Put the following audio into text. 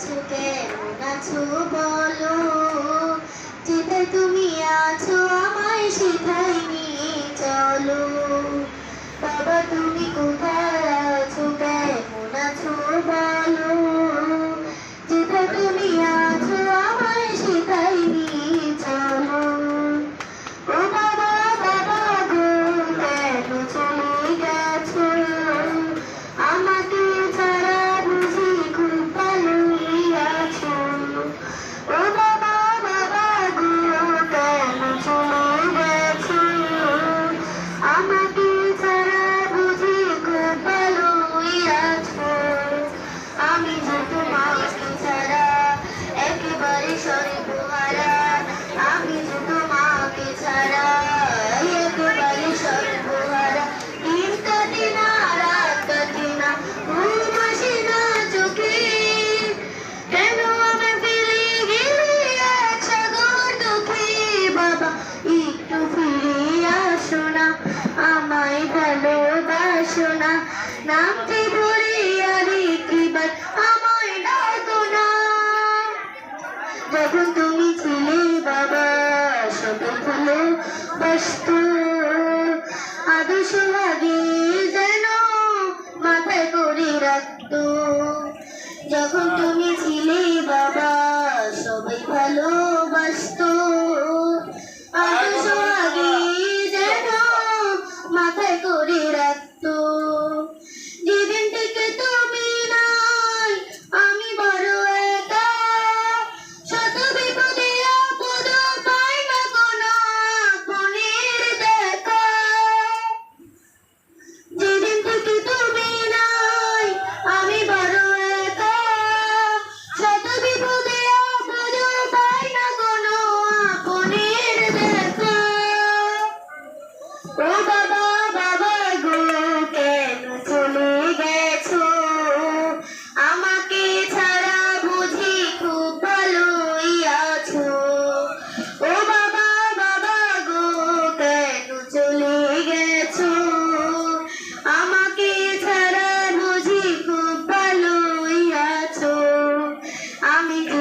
আছো কেমন আছো বলো, যেটা তুমি আছো আমায় সেটাই নিয়ে চলো। বাবা তুমি কোথায় আছো কেমন আছো বলো, যেটা তুমি আছো আমায় সেটাই নিয়ে চলো। ও বাবা বাবা গো কেন চলে গেছো, আমাকে ছাড়া বুঝি খুব ভালোই আছো। ও বাবা বাবা গো কেন চলে গেছো, আমাকে ছাড়া বুঝি খুব ভালোই আছো। আমি যে তোমাকে ছাড়া একেবারে সর্বহারা, আমি যে তোমাকে ছাড়া একেবারে সর্বহারা। দিন কাটে না রাত কাটে না, ঘুম আসে না চোখে, কেন আমি ফিরে গেলে এক সাগর দুঃখে। বাবা একটু ফিরে আসো না, আমায় ভালোবাসো না, নামটি ধরে আর একবার আমায় ডাকো না। যখন তুমি ছিলে বাবা সবাই ভালোবাসতো, আদর্শ লাগে যেন মাথায় করে রাখতো। যখন তুমি ছিলে বাবা সবাই ভালোবাসতো, আদর্শ লাগে যেন মাথায় করে রাখতো। যেদিন থেকে তুমি নাই আমি বড় একা, শত বিপদে আপদ পাই না কোনো আপনের দেখা। যেদিন থেকে তুমি নাই আমি বড় একা, শত বিপদে আপদ পাই না কোনো আপনের দেখা। ও বাবা বাবা গো কেন চলে গেছো, আমাকে ছাড়া বুঝি খুব ভালোই আছো। ও বাবা বাবা গো কেন চলে গেছো, আমাকে ছাড়া বুঝি খুব ভালোই আছো। আমি যে